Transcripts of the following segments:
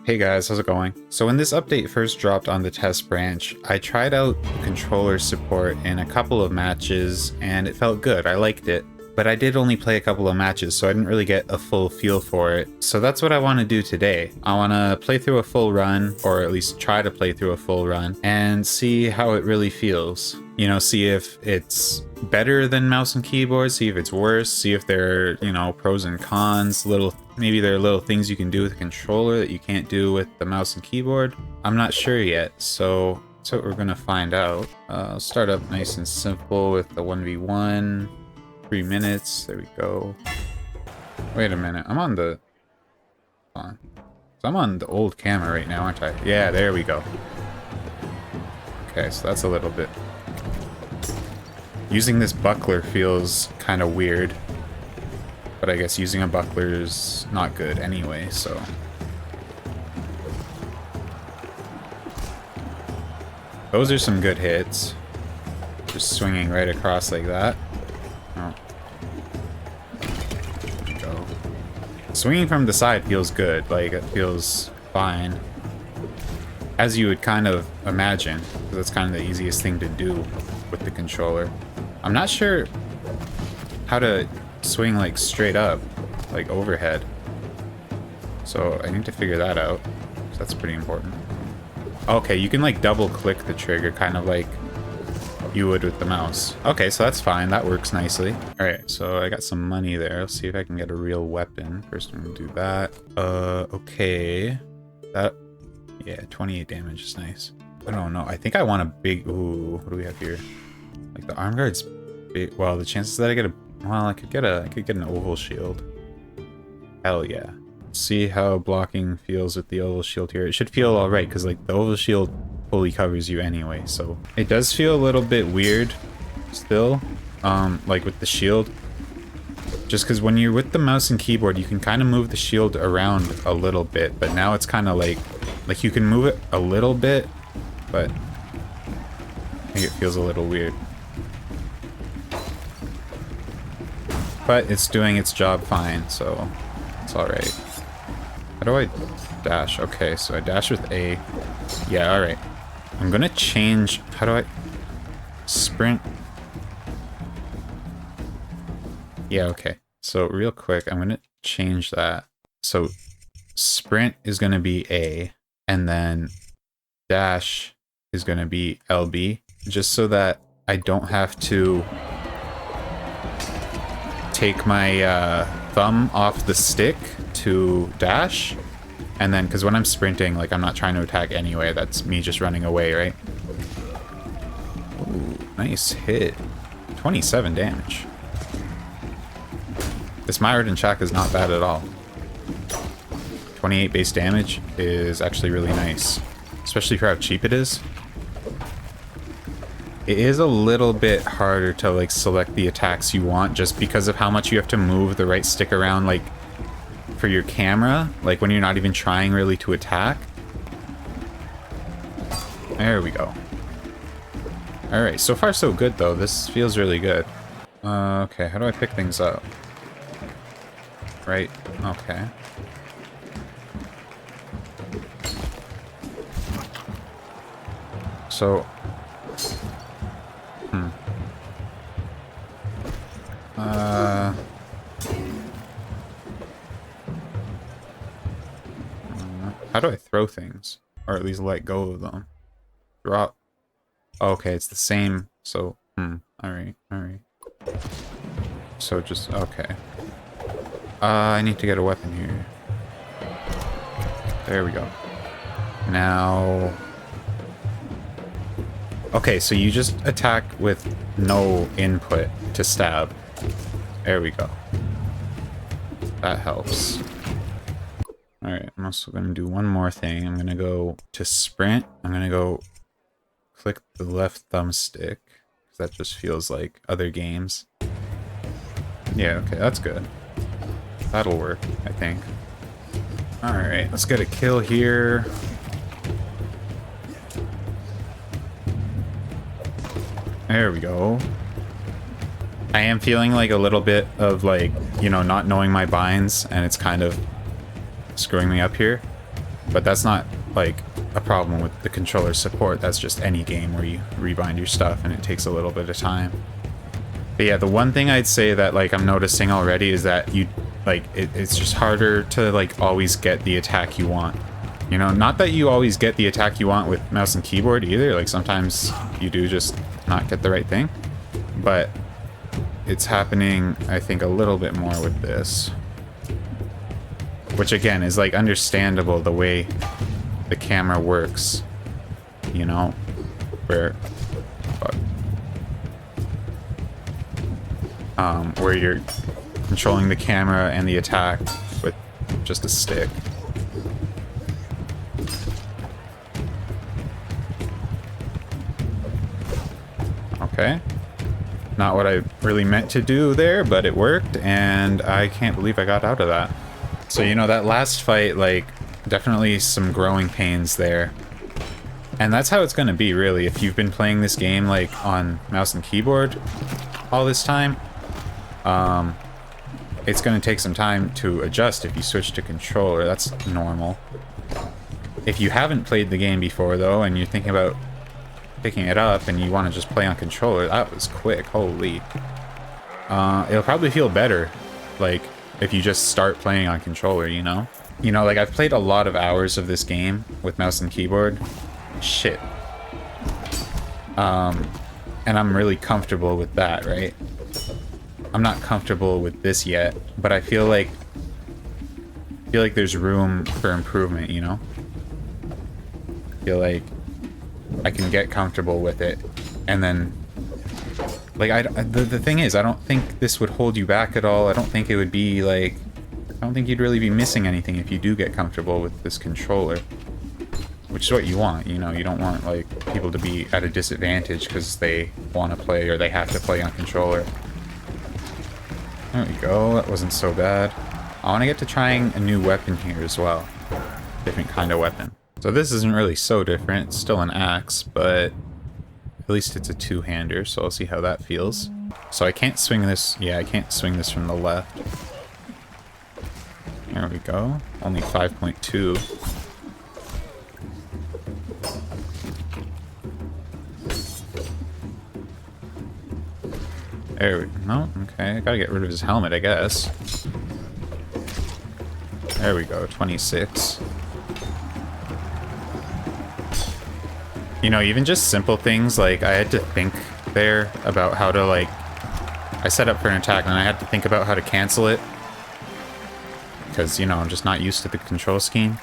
Hey guys, how's it going? So when this update first dropped on the test branch, I tried out controller support in a couple of matches and it felt good. I liked it. But I did only play a couple of matches, so I didn't really get a full feel for it. So that's what I want to do today. I want to play through a full run, or at least try to play through a full run, and see how it really feels. You know, see if it's better than mouse and keyboard, see if it's worse, see if there are, you know, pros and cons, maybe there are little things you can do with the controller that you can't do with the mouse and keyboard. I'm not sure yet, so that's what we're going to find out. I'll start up nice and simple with the 1v1. 3 minutes, there we go. Wait a minute, I'm on the... Hold on. So I'm on the old camera right now, aren't I? Yeah, there we go. Okay, so that's a little bit... Using this buckler feels kind of weird. But I guess using a buckler is not good anyway, so... Those are some good hits. Just swinging right across like that. Oh. There we go. Swinging from the side feels good, like it feels fine. As you would kind of imagine, because that's kind of the easiest thing to do with the controller. I'm not sure how to swing like straight up, like overhead. So I need to figure that out. So that's pretty important. Okay, you can like double click the trigger, kind of like you would with the mouse. Okay, so that's fine. That works nicely. All right, so I got some money there. Let's see if I can get a real weapon. First, I'm gonna do that. Okay. That, yeah, 28 damage is nice. I don't know. I think I want a big, ooh, what do we have here? Like the arm guard's big. Well, the chances that I get a, well, I could get an oval shield. Hell yeah. See how blocking feels with the oval shield here. It should feel all right because like the oval shield fully covers you anyway, so it does feel a little bit weird still, like with the shield, just because when you're with the mouse and keyboard you can kind of move the shield around a little bit, but now it's kind of like you can move it a little bit, but I think it feels a little weird. But it's doing its job fine, so it's alright. How do I dash? Okay, so I dash with A. Yeah, alright. I'm gonna change... How do I... Sprint? Yeah, okay. So real quick, I'm gonna change that. So sprint is gonna be A, and then dash is gonna be LB, just so that I don't have to take my thumb off the stick to dash. And then, because when I'm sprinting, like, I'm not trying to attack anyway. That's me just running away, right? Ooh, nice hit. 27 damage. This Myrodin Shack is not bad at all. 28 base damage is actually really nice. Especially for how cheap it is. It is a little bit harder to, like, select the attacks you want just because of how much you have to move the right stick around, like, for your camera, like when you're not even trying really to attack. There we go. Alright, so far so good though. This feels really good. Okay, how do I pick things up? Right, okay. So... How do I throw things? Or at least let go of them? Drop. Okay, it's the same. So, alright, alright. So just, okay. I need to get a weapon here. There we go. Now... Okay, so you just attack with no input to stab. There we go. That helps. Alright, I'm also going to do one more thing. I'm going to go to sprint. I'm going to go click the left thumbstick, because that just feels like other games. Yeah, okay, that's good. That'll work, I think. Alright, let's get a kill here. There we go. I am feeling like a little bit of like, you know, not knowing my binds, and it's kind of screwing me up here. But that's not like a problem with the controller support. That's just any game where you rebind your stuff and it takes a little bit of time. But yeah, the one thing I'd say that like I'm noticing already is that you like it's just harder to like always get the attack you want. You know, not that you always get the attack you want with mouse and keyboard either. Like sometimes you do just not get the right thing. But it's happening, I think, a little bit more with this. Which again is like understandable the way the camera works. You know? Where you're controlling the camera and the attack with just a stick. Okay. Not what I really meant to do there, but it worked, and I can't believe I got out of that. So, you know, that last fight, like, definitely some growing pains there. And that's how it's gonna be, really, if you've been playing this game, like, on mouse and keyboard all this time. It's gonna take some time to adjust if you switch to controller. That's normal. If you haven't played the game before, though, and you're thinking about picking it up and you want to just play on controller, that was quick. Holy. It'll probably feel better, like, if you just start playing on controller, you know? You know, like, I've played a lot of hours of this game with mouse and keyboard. Shit. And I'm really comfortable with that, right? I'm not comfortable with this yet, but I feel like there's room for improvement, you know? I feel like I can get comfortable with it, and then, like, the thing is, I don't think this would hold you back at all. I don't think it would be, like, I don't think you'd really be missing anything if you do get comfortable with this controller. Which is what you want, you know? You don't want, like, people to be at a disadvantage because they want to play or they have to play on controller. There we go, that wasn't so bad. I want to get to trying a new weapon here as well. Different kind of weapon. So this isn't really so different, it's still an axe, but at least it's a two-hander, so I'll see how that feels. So I can't swing this, yeah, I can't swing this from the left. There we go, only 5.2. There we go. No, okay, I gotta get rid of his helmet, I guess. There we go, 26. You know, even just simple things, like, I had to think there about how to, like, I set up for an attack and I had to think about how to cancel it. Because, you know, I'm just not used to the control scheme.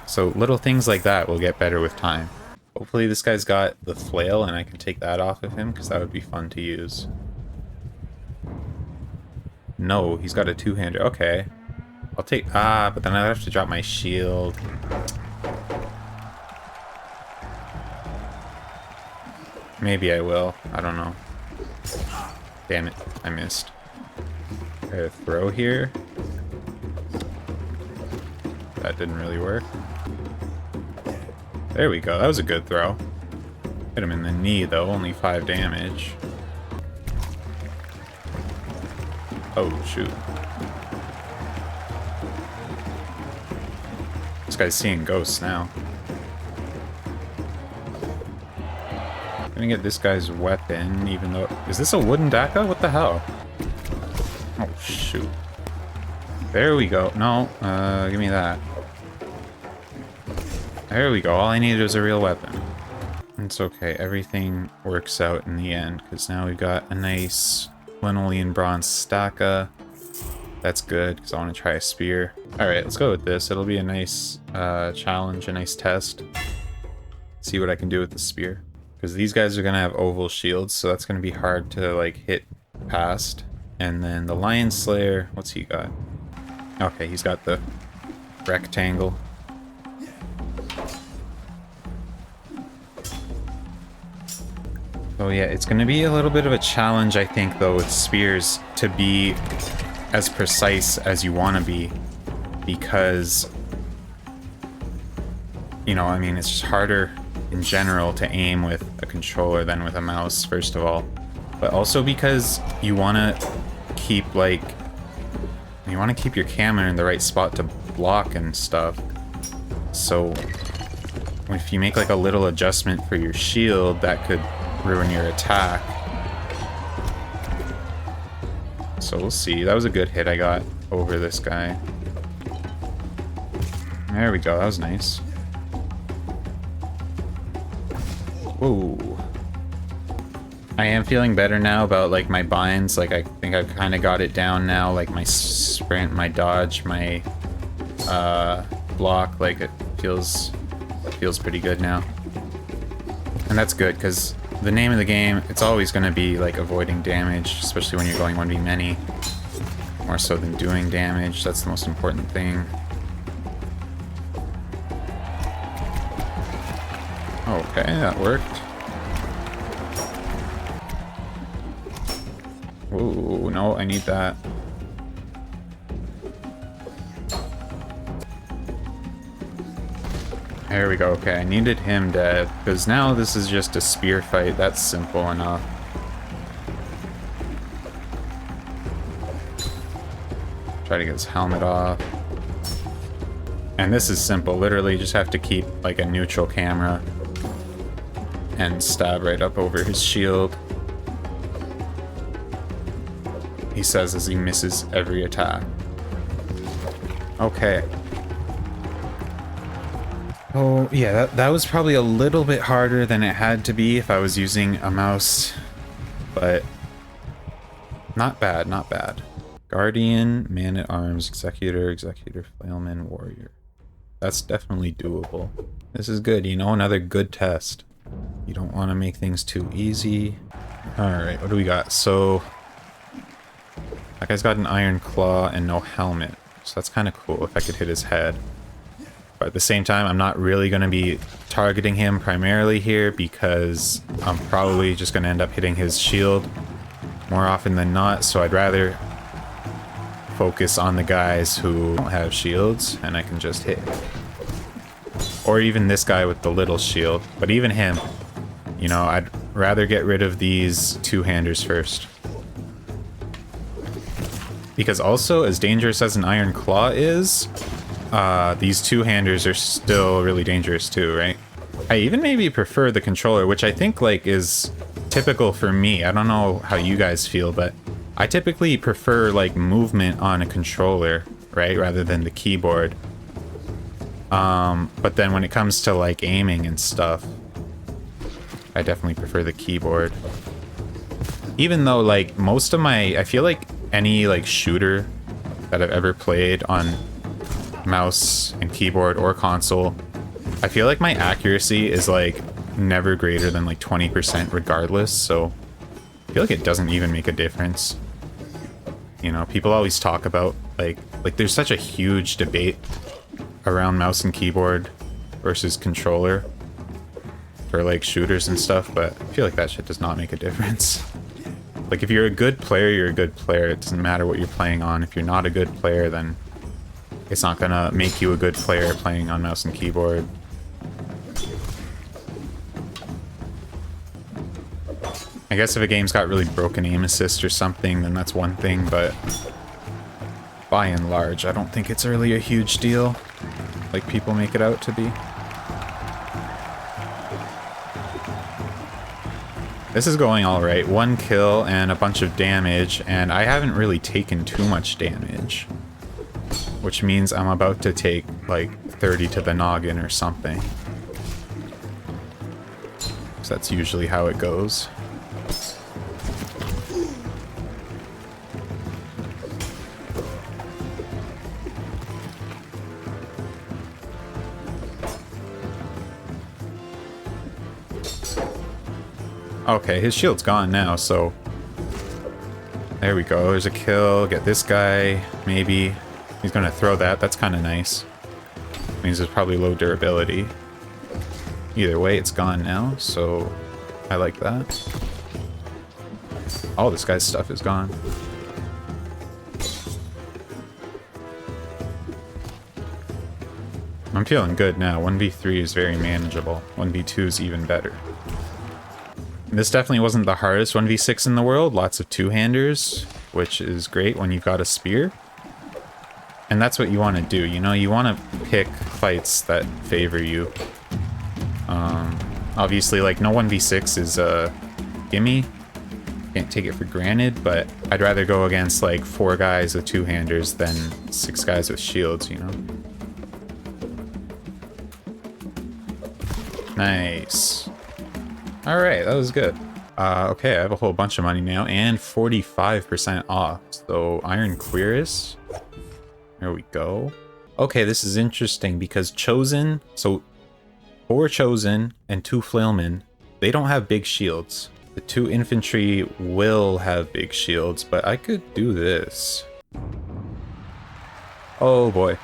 So little things like that will get better with time. Hopefully this guy's got the flail and I can take that off of him, because that would be fun to use. No, he's got a two-hander. Okay. I'll take... Ah, but then I'd have to drop my shield. Maybe I will. I don't know. Damn it. I missed. A throw here. That didn't really work. There we go. That was a good throw. Hit him in the knee, though. Only 5 damage. Oh, shoot. This guy's seeing ghosts now. I'm gonna get this guy's weapon, even though... Is this a wooden Daka? What the hell? Oh, shoot. There we go. No, give me that. There we go. All I needed was a real weapon. It's okay. Everything works out in the end, because now we've got a nice linoleum bronze staka. That's good, because I want to try a spear. Alright, let's go with this. It'll be a nice challenge, a nice test. See what I can do with the spear. Because these guys are going to have oval shields, so that's going to be hard to, like, hit past. And then the Lion Slayer, what's he got? Okay, he's got the rectangle. Oh yeah, it's going to be a little bit of a challenge, I think, though, with spears to be as precise as you want to be. Because, you know, I mean, it's just harder in general to aim with a controller than with a mouse, first of all. But also because you want to keep, like, you want to keep your camera in the right spot to block and stuff. So if you make like a little adjustment for your shield, that could ruin your attack. So we'll see. That was a good hit I got over this guy. There we go. That was nice. Whoa. I am feeling better now about like my binds. Like I think I've kind of got it down now. Like my sprint, my dodge, my block. Like it feels pretty good now. And that's good because the name of the game, it's always going to be like avoiding damage, especially when you're going 1v many. More so than doing damage. That's the most important thing. Okay, that worked. Ooh, no, I need that. There we go. Okay, I needed him dead, because now this is just a spear fight. That's simple enough. Try to get his helmet off. And this is simple. Literally just have to keep like a neutral camera and stab right up over his shield. He says as he misses every attack. Okay. Oh, yeah, that was probably a little bit harder than it had to be if I was using a mouse. But not bad, not bad. Guardian, Man-at-Arms, Executor, Flailman, Warrior. That's definitely doable. This is good, you know, another good test. You don't want to make things too easy. Alright, what do we got? So, that guy's got an iron claw and no helmet. So that's kind of cool if I could hit his head. But at the same time, I'm not really going to be targeting him primarily here because I'm probably just going to end up hitting his shield more often than not. So I'd rather focus on the guys who don't have shields and I can just hit. Or even this guy with the little shield. But even him, you know, I'd rather get rid of these two-handers first. Because also, as dangerous as an iron claw is, these two-handers are still really dangerous too, right? I even maybe prefer the controller, which I think like is typical for me. I don't know how you guys feel, but I typically prefer like movement on a controller, right, rather than the keyboard. But then when it comes to like aiming and stuff, I definitely prefer the keyboard. Even though like most of my, I feel like any like shooter that I've ever played on mouse and keyboard or console, I feel like my accuracy is like never greater than like 20% regardless, so I feel like it doesn't even make a difference. You know, people always talk about like there's such a huge debate around mouse and keyboard versus controller for like shooters and stuff, but I feel like that shit does not make a difference. Like if you're a good player, you're a good player. It doesn't matter what you're playing on. If you're not a good player, then it's not gonna make you a good player playing on mouse and keyboard. I guess if a game's got really broken aim assist or something, then that's one thing, but by and large, I don't think it's really a huge deal, like people make it out to be. This is going alright. 1 kill and a bunch of damage, and I haven't really taken too much damage. Which means I'm about to take, like, 30 to the noggin or something. So that's usually how it goes. Okay, his shield's gone now, so there we go. There's a kill. Get this guy, maybe. He's gonna throw that. That's kind of nice. Means there's probably low durability. Either way, it's gone now, so I like that. All this guy's stuff is gone. I'm feeling good now. 1v3 is very manageable. 1v2 is even better. This definitely wasn't the hardest 1v6 in the world. Lots of two-handers, which is great when you've got a spear. And that's what you want to do, you know? You want to pick fights that favor you. Obviously, like, no 1v6 is a gimme. Can't take it for granted, but I'd rather go against, like, 4 guys with 2-handers than 6 guys with shields, you know? Nice. Alright, that was good. Okay, I have a whole bunch of money now, and 45% off. So, Iron Cuirass. There we go. Okay, this is interesting because Chosen, so 4 Chosen and 2 Flailmen, they don't have big shields. The 2 Infantry will have big shields, but I could do this. Oh boy.